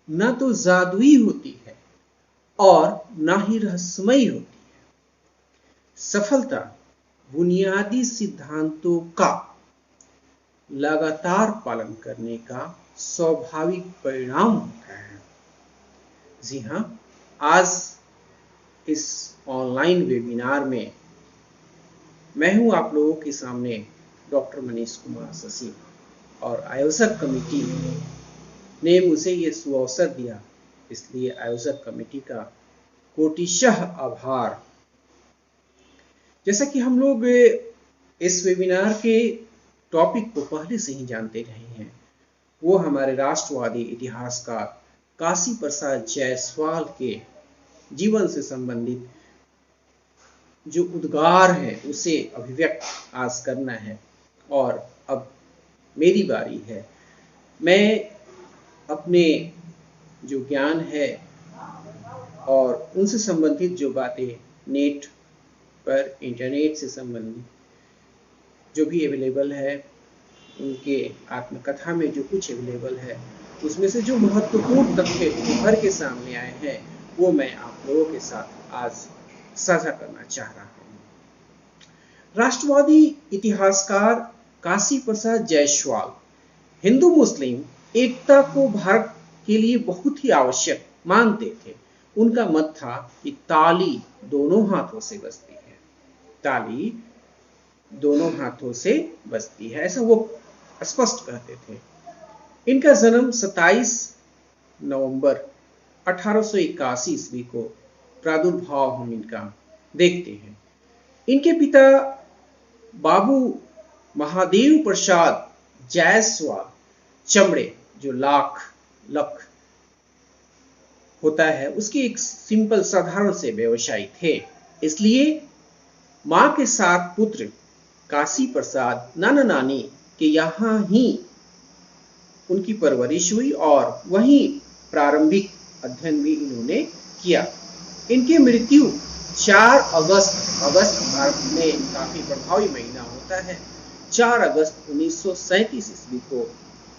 न तो जादुई होती है और न ही रहस्यमयी होती है। सफलता बुनियादी सिद्धांतों का लगातार पालन करने का स्वाभाविक परिणाम होता है। जी हाँ, आज इस ऑनलाइन वेबिनार में मैं हूं आप लोगों के सामने डॉक्टर मनीष कुमार शशि, और आयोजक कमेटी ने मुझे ये सुअवसर दिया, इसलिए आयोजक कमेटी का कोटिशः आभार। जैसा कि हम लोग इस वेबिनार के टॉपिक को पहले से ही जानते रहे हैं, वो हमारे राष्ट्रवादी इतिहासकार काशी प्रसाद जायसवाल के जीवन से संबंधित जो उद्गार है उसे अभिव्यक्त आज करना है। और अब मेरी बारी है, मैं अपने जो ज्ञान है और उनसे संबंधित जो बातें नेट पर, इंटरनेट से संबंधित जो भी अवेलेबल है, उनके आत्मकथा में जो कुछ अवेलेबल है, उसमें से जो महत्वपूर्ण तथ्य उभर के सामने आए हैं, वो मैं आप लोगों के साथ आज साझा करना चाह रहा हूँ। राष्ट्रवादी इतिहासकार काशी प्रसाद जायसवाल हिंदू मुस्लिम एकता को भारत के लिए बहुत ही आवश्यक मानते थे। उनका मत था कि ताली दोनों हाथों से बजती है, ताली दोनों हाथों से बजती है, ऐसा वो स्पष्ट कहते थे। इनका जन्म 27 नवंबर 1881 ईस्वी को प्रादुर्भाव हम इनका देखते हैं। इनके पिता बाबू महादेव प्रसाद जायसवाल चमड़े, जो लख होता है, उसके एक सिंपल साधारण से व्यवसायी थे। इसलिए मां के साथ पुत्र काशी प्रसाद नाना नानी के यहाँ ही उनकी परवरिश हुई और वहीं प्रारंभिक अध्ययन भी इन्होंने किया। इनकी मृत्यु 4 अगस्त भारत में काफी प्रभावी महीना होता है, 4 अगस्त 1937 ईस्वी को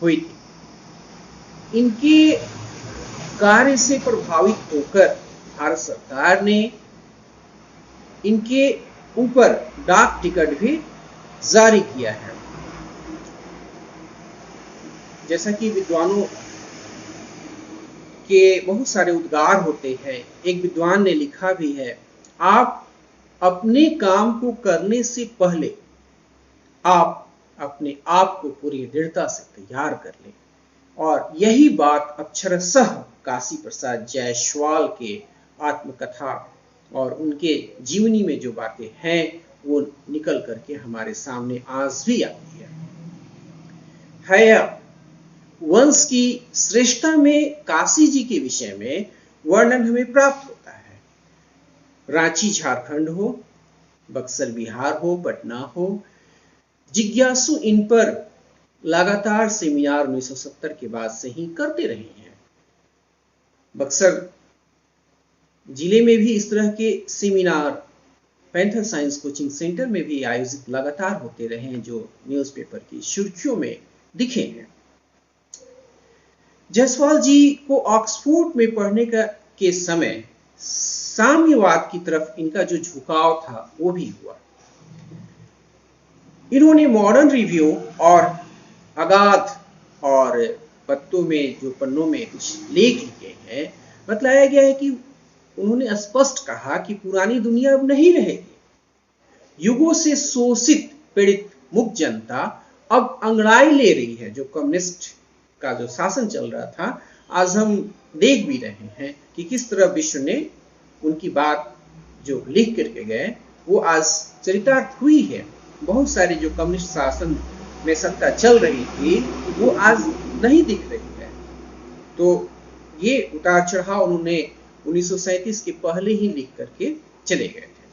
हुई थी। इनके कार्य से प्रभावित होकर भारत सरकार ने इनके ऊपर डाक टिकट भी जारी किया है। जैसा कि विद्वानों के बहुत सारे उद्गार होते हैं, एक विद्वान ने लिखा भी है, आप अपने काम को करने से पहले आप अपने आप को पूरी दृढ़ता से तैयार कर लें। और यही बात अक्षरशः काशी प्रसाद जायसवाल के आत्मकथा और उनके जीवनी में जो बातें हैं वो निकल करके हमारे सामने आज भी आती है। वंश की श्रेष्ठता में काशी जी के विषय में वर्णन हमें प्राप्त होता है। रांची झारखंड हो, बक्सर बिहार हो, पटना हो, जिज्ञासु इन पर लगातार सेमिनार 1970 के बाद से ही करते रहे हैं। बक्सर जिले में भी इस तरह के seminar panther science coaching centre में भी आयोजित लगातार होते रहे हैं, जो न्यूज़पेपर की सुर्खियों में दिखे हैं। जायसवाल जी को ऑक्सफोर्ड में पढ़ने के समय साम्यवाद की तरफ इनका जो झुकाव था वो भी हुआ। इन्होंने मॉडर्न रिव्यू और अगाध और पत्तों में जो पन्नों में कुछ लेख लिखे हैं, बतलाया गया है कि उन्होंने स्पष्ट कहा कि पुरानी दुनिया अब नहीं रहेगी। युगों से शोषित पीड़ित मुक्त जनता अब अंगड़ाई ले रही है। जो कम्युनिस्ट का जो शासन चल रहा था, आज हम देख भी रहे हैं कि किस तरह विश्व ने उनकी बात जो लिख करके गए वो आज चरितार्थ हुई है। बहुत सारी जो कम्युनिस्ट शासन में सत्ता चल रही थी वो आज नहीं दिख रही है। तो ये उतार चढ़ाव उन्होंने 1937 के पहले ही लिख करके चले गए थे।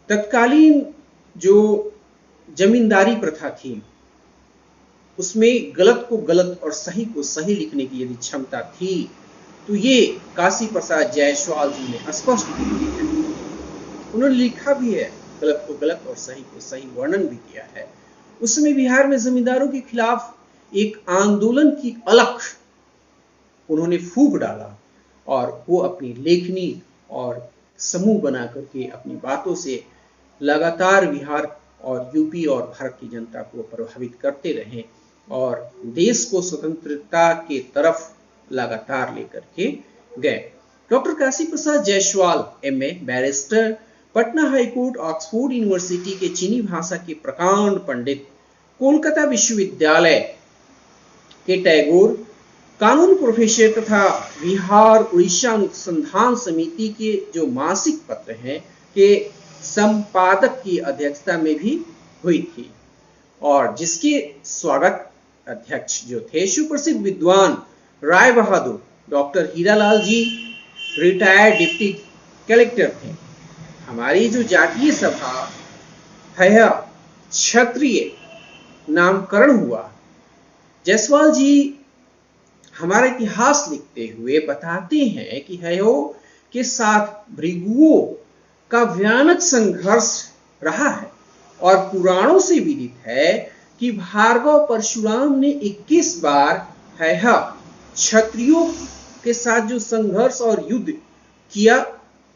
तत्कालीन जो जमींदारी प्रथा थी उसमें गलत को गलत और सही को सही लिखने की यदि क्षमता थी तो ये काशी प्रसाद जायसवाल जी ने स्पष्ट की है। उन्होंने लिखा भी है, गलत को गलत और सही को सही वर्णन भी किया है। उस समय बिहार में जमींदारों के खिलाफ एक आंदोलन की अलख उन्होंने फूंक डाला और वो अपनी लेखनी और समूह बना करके अपनी बातों से लगातार बिहार और यूपी और भारत की जनता को प्रभावित करते रहे और देश को स्वतंत्रता के तरफ लगातार लेकर के गए। Doctor Kashi Prasad Jaiswal MA, barrister, Patna high court, Oxford university के चीनी भाषा के प्रकांड पंडित, कोलकाता विश्वविद्यालय के टैगोर कानून प्रोफेसर तथा बिहार उड़ीसा अनुसंधान समिति के जो मासिक पत्र हैं के संपादक की अध्यक्षता में भी हुई थी और जिसके स्वागत अध्यक्ष जो थे सुप्रसिद्ध विद्वान राय बहादुर डॉक्टर हीरालाल जी, रिटायर्ड डिप्टी कलेक्टर थे। हमारी जो जातीय सभा है क्षत्रिय नामकरण हुआ। जायसवाल जी हमारा इतिहास लिखते हुए बताते हैं कि हयो के साथ भृगुओं का भयानक संघर्ष रहा है और पुराणों से विदित है कि भार्गव परशुराम ने 21 बार क्षत्रियों के साथ जो संघर्ष और युद्ध किया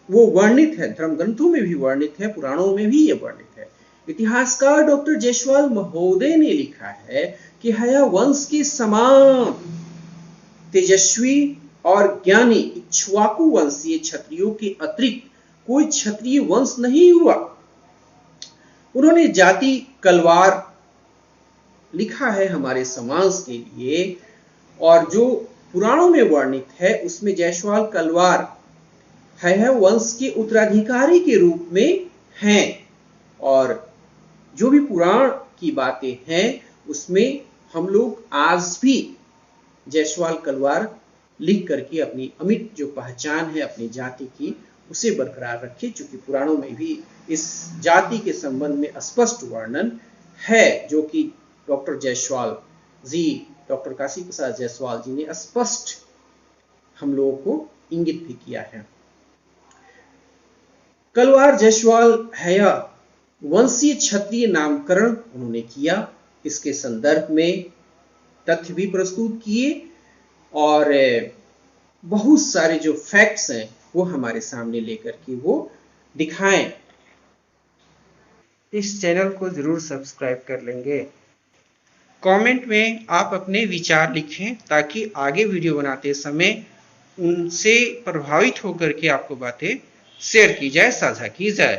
वो वर्णित है, धर्म ग्रंथों में भी वर्णित है, पुराणों में भी ये वर्णित है। इतिहासकार डॉक्टर जायसवाल महोदय ने लिखा है कि हया वंश के समान तेजस्वी और ज्ञानी इक्ष्वाकु वंशीय क्षत्रियों के अतिरिक्त कोई क्षत्रिय वंश नहीं हुआ। उन्होंने जाति कलवार लिखा है हमारे समाज के लिए और जो पुराणों में वर्णित है उसमें जायसवाल कलवार है वंश के उत्तराधिकारी के रूप में हैं और जो भी पुराण की बातें हैं उसमें हम लोग आज भी जायसवाल कलवार लिख करके अपनी अमिट जो पहचान है अपनी जाति की उसे बरकरार रखे, क्योंकि पुराणों में भी इस जाति के संबंध में स्पष्ट वर्णन है जो कि डॉक्टर जायसवाल जी, डॉक्टर काशी प्रसाद जायसवाल जी ने स्पष्ट हम लोगों को इंगित भी किया है। कलवार जायसवाल हया वंशीय क्षत्रिय नामकरण उन्होंने किया। इसके संदर्भ में तथ्य भी प्रस्तुत किए और बहुत सारे जो फैक्ट्स हैं वो हमारे सामने लेकर के वो दिखाएं। इस चैनल को जरूर सब्सक्राइब कर लेंगे। कमेंट में आप अपने विचार लिखें ताकि आगे वीडियो बनाते समय उनसे प्रभावित होकर के आपको बातें शेयर की जाए, साझा की जाए।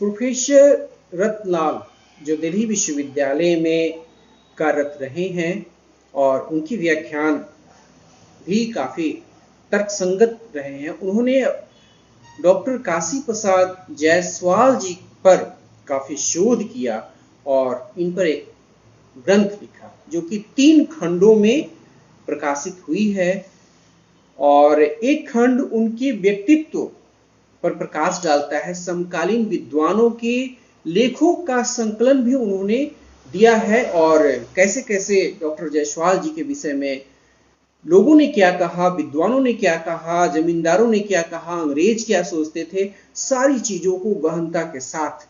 प्रोफेसर रत्नलाल जो दिल्ली विश्वविद्यालय में कार्यरत रहे हैं और उनकी व्याख्यान भी काफी तर्कसंगत रहे हैं। उन्होंने डॉक्टर काशी प्रसाद जायसवाल जी पर काफी शोध किया और इन पर एक ग्रंथ लिखा जो कि 3 खंडों में प्रकाशित हुई है और एक खंड उनके व्यक्तित्व पर प्रकाश डालता है। समकालीन विद्वानों के लेखों का संकलन भी उन्होंने दिया है और कैसे कैसे डॉक्टर जायसवाल जी के विषय में लोगों ने क्या कहा, विद्वानों ने क्या कहा, जमींदारों ने क्या कहा, अंग्रेज क्या सोचते थे, सारी चीजों को गहनता के साथ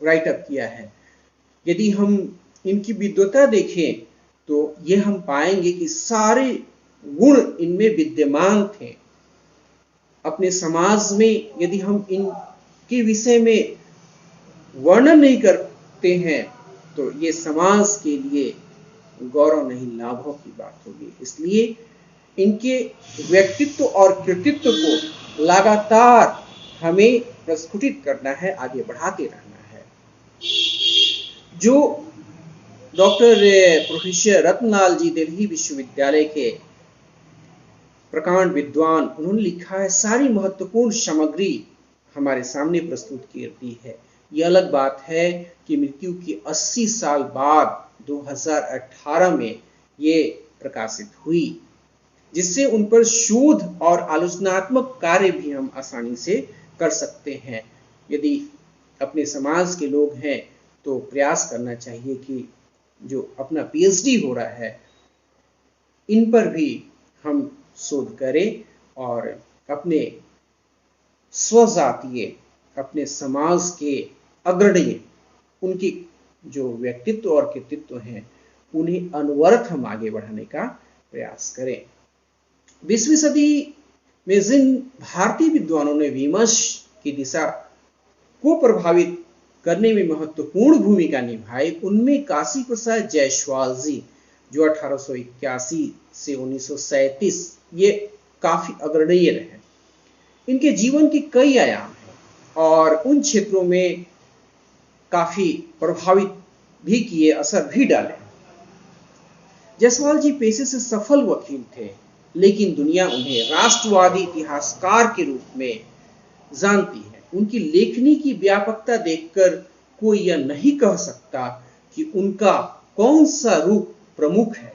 राइट अप किया है। यदि हम इनकी विद्वता देखें तो ये हम पाएंगे कि सारे गुण इनमें विद्यमान थे। अपने समाज में यदि हम इनके विषय में वर्णन नहीं करते हैं तो ये समाज के लिए गौरव नहीं लाभों की बात होगी। इसलिए इनके व्यक्तित्व और कृतित्व को लगातार हमें प्रस्फुटित करना है, आगे बढ़ाते रहना है। जो डॉक्टर प्रोफेसर रत्नलाल जी दिल्ली विश्वविद्यालय के प्रकांड विद्वान, उन्होंने लिखा है सारी महत्वपूर्ण सामग्री हमारे सामने प्रस्तुत करती है। यह अलग बात है कि मृत्यु के 80 साल बाद 2018 में ये प्रकाशित हुई, जिससे उन पर शोध और आलोचनात्मक कार्य भी हम आसानी से कर सकते हैं। यदि अपने समाज के लोग हैं तो प्रयास करना चाहिए कि जो अपना पीएचडी हो रहा है इन पर भी हम शोध करें और अपने स्वजातीय, अपने समाज के अग्रणी उनकी जो व्यक्तित्व और कृतित्व हैं उन्हें अनवरत हम आगे बढ़ाने का प्रयास करें। 20वीं सदी में जिन भारतीय विद्वानों ने विमर्श की दिशा को प्रभावित करने में महत्वपूर्ण भूमिका निभाई, उनमें काशी प्रसाद जायसवाल जी, जो 1881 से 1937 ये काफी अग्रणीय रहे। इनके जीवन के कई आयाम हैं और उन क्षेत्रों में काफी प्रभावित भी किए, असर भी डाले। जायसवाल जी पेशे से सफल वकील थे, लेकिन दुनिया उन्हें राष्ट्रवादी इतिहासकार के रूप में जानती है। उनकी लेखनी की व्यापकता देखकर कोई यह नहीं कह सकता कि उनका कौन सा रूप प्रमुख है।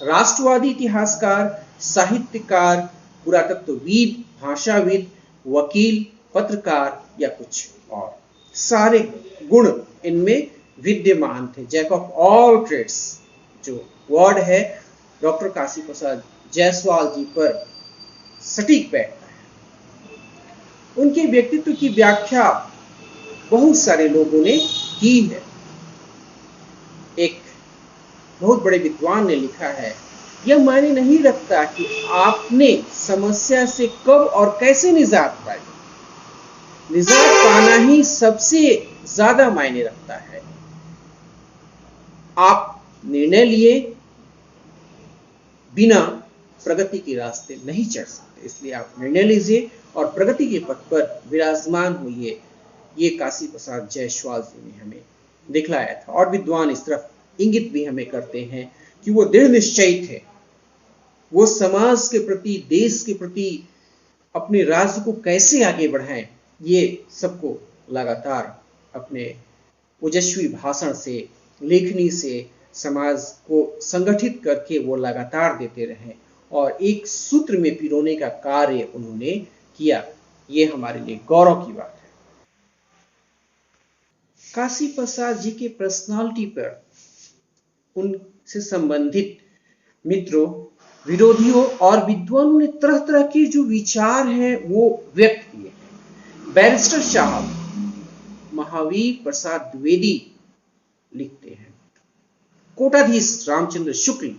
राष्ट्रवादी इतिहासकार, साहित्यकार, पुरातत्वविद, भाषाविद, वकील, पत्रकार या कुछ और, सारे गुण इनमें विद्यमान थे। जैक ऑफ ऑल ट्रेड्स जो वर्ड है डॉक्टर काशी प्रसाद जायसवाल जी पर सटीक बैठता है। उनके व्यक्तित्व की व्याख्या बहुत सारे लोगों ने की है। एक बहुत बड़े विद्वान ने लिखा है, यह मायने नहीं रखता कि आपने समस्या से कब और कैसे निजात पाई, निजात पाना ही सबसे ज्यादा मायने रखता है। आप निर्णय लिए बिना प्रगति के रास्ते नहीं चढ़ सकते, इसलिए आप निर्णय लीजिए और प्रगति के पथ पर विराजमान होइए। ये काशी प्रसाद जायसवाल जी ने हमें दिखलाया था। और विद्वान इस तरफ इंगित भी हमें करते हैं कि वो दृढ़ निश्चयी थे। वो समाज के प्रति, देश के प्रति, अपने राज्य को कैसे आगे बढ़ाएं, ये सबको लगातार अपने ओजस्वी भाषण से, लेखनी से समाज को संगठित करके वो लगातार देते रहे और एक सूत्र में पिरोने का कार्य उन्होंने किया। ये हमारे लिए गौरव की बात है। काशी प्रसाद जी के पर्सनालिटी पर उनसे संबंधित मित्रों, विरोधियों और विद्वानों ने तरह तरह के जो विचार हैं वो व्यक्त किए हैं। बैरिस्टर साहब महावीर प्रसाद द्विवेदी लिखते हैं, कोटाधीश रामचंद्र शुक्ल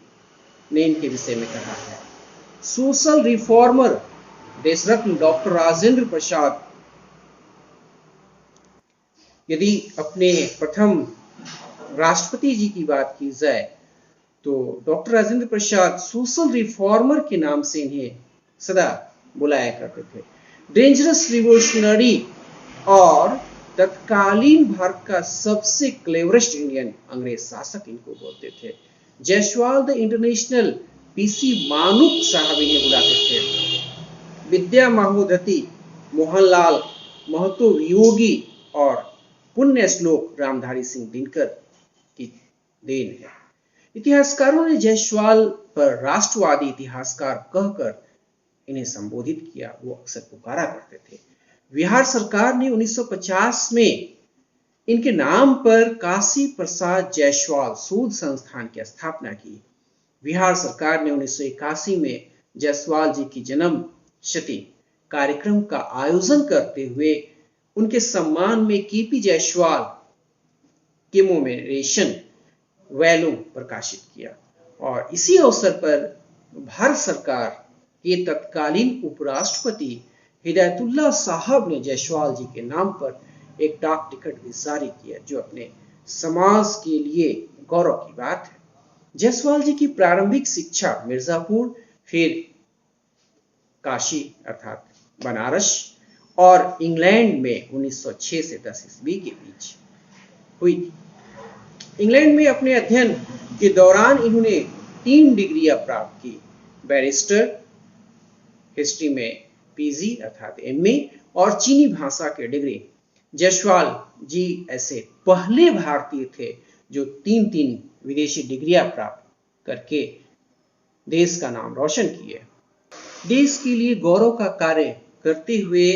ने इनके विषय में कहा है। सोशल रिफॉर्मर देशरत्न डॉक्टर राजेंद्र प्रसाद, यदि अपने प्रथम राष्ट्रपति जी की बात की जाए तो doctor Rajendra Prasad social reformer के नाम से इन्हें सदा बुलाया करते थे। डेंजरस रिवोल्यूशनरी और तत्कालीन भारत का सबसे क्लेवरेस्ट इंडियन अंग्रेज शासक इनको बोलते थे। जायसवाल द इंटरनेशनल, पीसी मानुक साहब इन्हें बुलाते थे। विद्या महोदती, मोहनलाल महतो वियोगी और पुण्य श्लोक रामधारी सिंह दिनकर की देन है। इतिहासकारों ने जायसवाल पर राष्ट्रवादी इतिहासकार कहकर इन्हें संबोधित किया, वो अक्सर पुकारा करते थे। बिहार सरकार ने 1950 में इनके नाम पर काशी प्रसाद जायसवाल शोध संस्थान की स्थापना की। बिहार सरकार ने 1981 में जायसवाल जी की जन्म शती कार्यक्रम का आयोजन करते हुए उनके सम्मान में केपी जायसवाल कमेमोरेशन वॉल्यूम प्रकाशित किया। और इसी अवसर पर भारत सरकार के तत्कालीन उपराष्ट्रपति हिदायतुल्लाह साहब ने जायसवाल जी के नाम पर एक डाक टिकट भी जारी किया, जो अपने समाज के लिए गौरव की बात है। जायसवाल जी की प्रारंभिक शिक्षा मिर्जापुर, फिर काशी अर्थात बनारस और इंग्लैंड में 1906 से 10 ईस्वी के बीच हुई। इंग्लैंड में अपने अध्ययन के दौरान इन्होंने 3 डिग्रियां प्राप्त की, बैरिस्टर, हिस्ट्री में पीजी अर्थात एमए और चीनी भाषा के डिग्री। जायसवाल जी ऐसे पहले भारतीय थे जो 3 विदेशी डिग्रियां प्राप्त करके देश का नाम रोशन किए। देश के लिए गौरव का कार्य करते हुए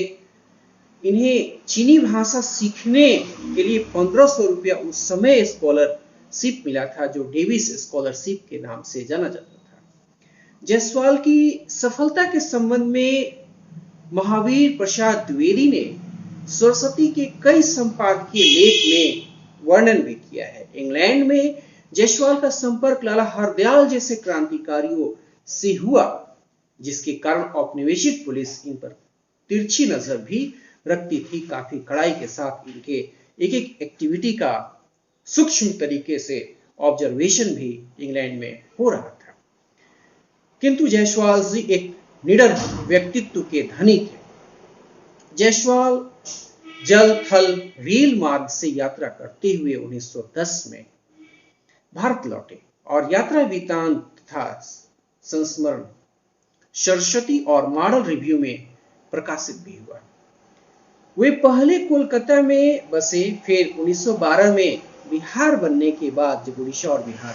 इन्हें चीनी भाषा सीखने के लिए 1500 रुपया उस समय स्कॉलरशिप मिला था, जो डेविस स्कॉलरशिप के नाम से जाना जाता था। जायसवाल की सफलता के संबंध में महावीर प्रसाद द्विवेदी ने सरस्वती के कई संपादकीय लेख में वर्णन भी किया है। इंग्लैंड में जायसवाल का संपर्क लाला हरदयाल जैसे क्रांतिकारियों से हुआ, जिसके कारण औपनिवेशिक पुलिस इन पर तिरछी नजर भी रखती थी। काफी कड़ाई के साथ इनके एक एक एक्टिविटी का सूक्ष्म तरीके से ऑब्जर्वेशन भी इंग्लैंड में हो रहा था। किंतु जायसवाल जी एक निडर व्यक्तित्व के धनी थे। जायसवाल जल थल रेल मार्ग से यात्रा करते हुए 1910 में भारत लौटे और यात्रा वृत्तांत तथा संस्मरण सरस्वती और मॉडल रिव्यू में प्रकाशित भी हुआ। वे पहले कोलकाता में बसे, फिर 1912 में बिहार बनने के बाद जब उड़ीसा और बिहार,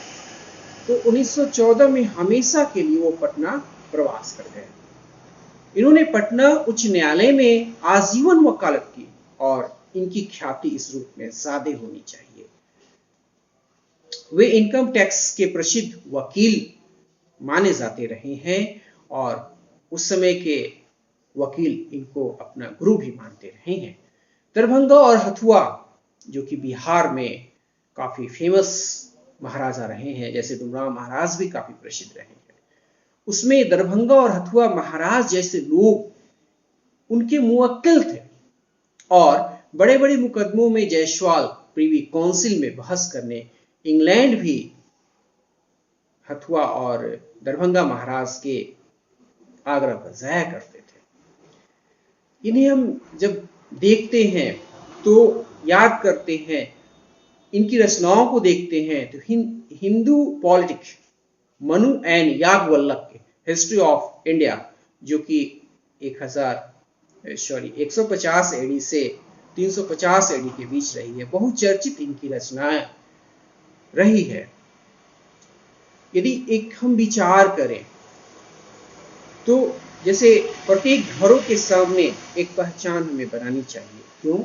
तो 1914 में हमेशा के लिए वो पटना प्रवास कर गए। इन्होंने पटना उच्च न्यायालय में आजीवन वकालत की और इनकी ख्याति इस रूप में ज्यादा होनी चाहिए। वे इनकम टैक्स के प्रसिद्ध वकील माने जाते रहे हैं और उस समय के वकील इनको अपना गुरु भी मानते रहे हैं। दरभंगा और हथुआ जो कि बिहार में काफी फेमस महाराजा रहे हैं, जैसे डुमराव महाराज भी काफी प्रसिद्ध रहे हैं, उसमें दरभंगा और हथुआ महाराज जैसे लोग उनके मुवक्किल थे और बड़े बड़े मुकदमों में जायसवाल प्रीवी काउंसिल में बहस करने इंग्लैंड भी हथुआ और दरभंगा महाराज के आग्रह पर जाया करते थे। इन्हें हम जब देखते हैं तो याद करते हैं, इनकी रचनाओं को देखते हैं तो हिंदू पॉलिटिक्स मनु एन याज्ञवल्क्य के हिस्ट्री ऑफ इंडिया, जो कि 150 एडी से 350 एडी के बीच रही है, बहुचर्चित इनकी रचनाएं रही है। यदि एक हम विचार करें तो जैसे प्रत्येक घरों के सामने एक पहचान हमें बनानी चाहिए। क्यों?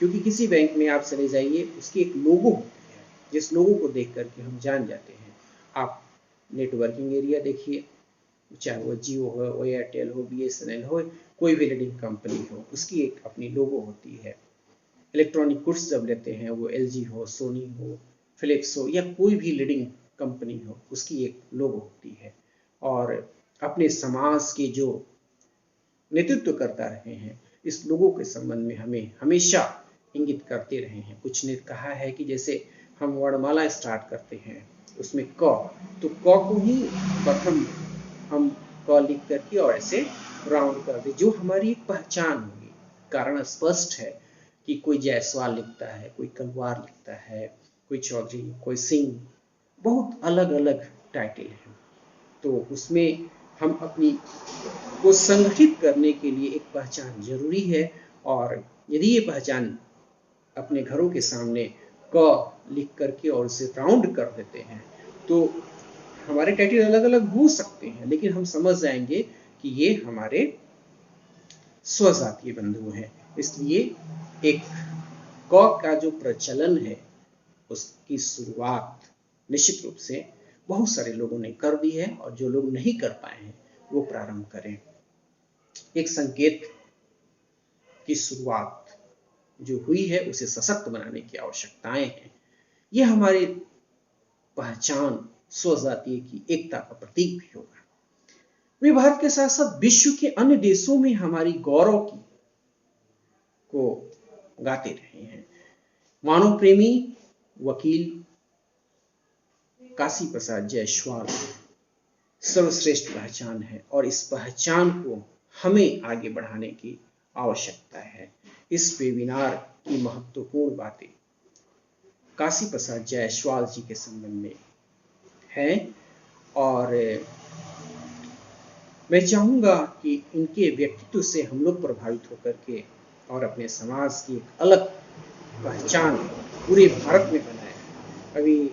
क्योंकि किसी बैंक में आप चले जाइए, उसकी एक लोगो होती है, जिस लोगो को देख करके हम जान जाते हैं। आप नेटवर्किंग एरिया देखिए, चाहे वो जियो हो, एयरटेल हो, BSNL हो, कोई भी लीडिंग कंपनी हो, उसकी एक अपनी लोगो होती है। इलेक्ट्रॉनिक गुड्स जब लेते हैं, वो LG हो, सोनी हो, फिलिप्स हो या कोई भी लीडिंग कंपनी हो, उसकी एक लोगो होती है। और अपने समाज के जो नेतृत्व करता रहे हैं, इस लोगों के संबंध में हमें हमेशा इंगित करते रहे हैं। कुछ ने कहा है कि जैसे हम वर्णमाला स्टार्ट करते हैं उसमें क, तो क को ही प्रथम हम क लिख करके और ऐसे राउंड कर दे, जो हमारी एक पहचान होगी। कारण स्पष्ट है कि कोई जायसवाल लिखता है, कोई कलवार लिखता है, कोई चौधरी, कोई सिंह, बहुत अलग अलग टाइटल हैं। तो उसमें हम अपनी को संगठित करने के लिए एक पहचान जरूरी है। और यदि ये पहचान अपने घरों के सामने क लिख करके और उसे राउंड कर देते हैं, तो हमारे टाइटल अलग अलग हो सकते हैं, लेकिन हम समझ जाएंगे कि ये हमारे स्वजातीय बंधु हैं। इसलिए एक क का जो प्रचलन है, उसकी शुरुआत निश्चित रूप से बहुत सारे लोगों ने कर दी है, और जो लोग नहीं कर पाए हैं वो प्रारंभ करें। एक संकेत की शुरुआत जो हुई है उसे सशक्त बनाने की आवश्यकताएं हैं। यह हमारे पहचान स्वजातीय की एकता का प्रतीक भी होगा। वे भारत के साथ साथ विश्व के अन्य देशों में हमारी गौरव की को गाते रहे हैं। मानव प्रेमी वकील काशी प्रसाद जायसवाल सर्वश्रेष्ठ पहचान है, और इस पहचान को हमें आगे बढ़ाने की आवश्यकता है। इस वेबिनार की महत्वपूर्ण बातें काशी प्रसाद जायसवाल जी के संबंध में हैं, और मैं चाहूंगा कि इनके व्यक्तित्व से हम लोग प्रभावित होकर के और अपने समाज की एक अलग पहचान पूरे भारत में बनाए। अभी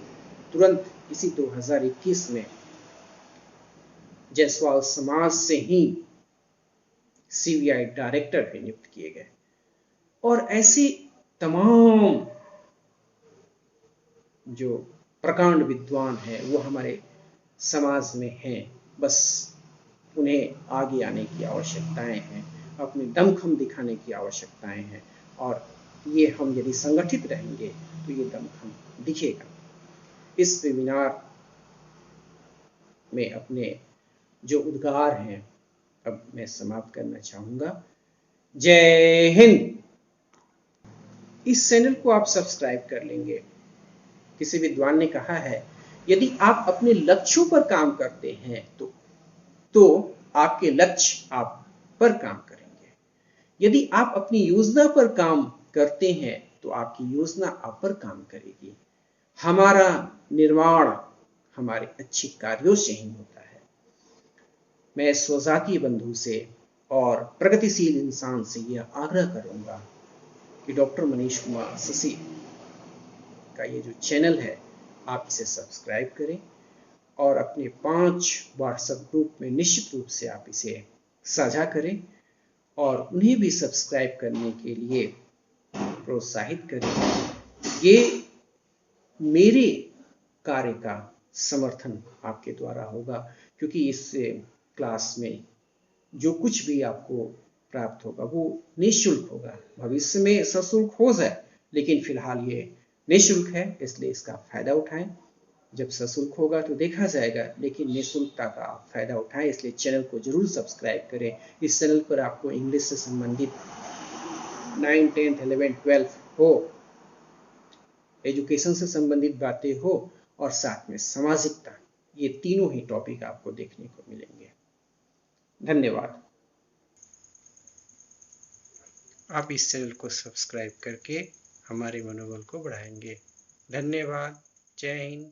तुरंत इसी 2021 में जायसवाल समाज से ही CBI डायरेक्टर भी नियुक्त किए गए, और ऐसे तमाम जो प्रकांड विद्वान हैं वो हमारे समाज में हैं। बस उन्हें आगे आने की आवश्यकताएं हैं, अपने दमखम दिखाने की आवश्यकताएं हैं, और ये हम यदि संगठित रहेंगे तो ये दमखम दिखेगा। इस वेबिनार में अपने जो उद्गार हैं अब मैं समाप्त करना चाहूंगा। जय हिंद। इस चैनल को आप सब्सक्राइब कर लेंगे। किसी विद्वान ने कहा है, यदि आप अपने लक्ष्यों पर काम करते हैं तो आपके लक्ष्य आप पर काम करेंगे। यदि आप अपनी योजना पर काम करते हैं तो आपकी योजना आप पर काम करेगी। हमारा निर्माण हमारे अच्छे कार्यों से ही होता है। मैं स्वजातीय बंधु से और प्रगतिशील इंसान से यह आग्रह करूंगा कि डॉक्टर मनीष कुमार शशि का ये जो चैनल है, आप इसे सब्सक्राइब करें और अपने 5 व्हाट्सएप ग्रुप में निश्चित रूप से आप इसे साझा करें और उन्हें भी सब्सक्राइब करने के लिए प्रोत्साहित करें। ये मेरे कार्य का समर्थन आपके द्वारा होगा, क्योंकि इस क्लास में जो कुछ भी आपको प्राप्त होगा वो निःशुल्क होगा। भविष्य में सशुल्क हो जाए, लेकिन फिलहाल ये निःशुल्क है, इसलिए इसका फायदा उठाएं। जब सशुल्क होगा तो देखा जाएगा, लेकिन निःशुल्कता का आप फायदा उठाएं। इसलिए चैनल को जरूर सब्सक्राइब करें। इस चैनल पर आपको इंग्लिश से संबंधित 9, 10, 11, 12 हो, एजुकेशन से संबंधित बातें हो और साथ में सामाजिकता, ये तीनों ही टॉपिक आपको देखने को मिलेंगे। धन्यवाद। आप इस चैनल को सब्सक्राइब करके हमारे मनोबल को बढ़ाएंगे। धन्यवाद। जय हिंद।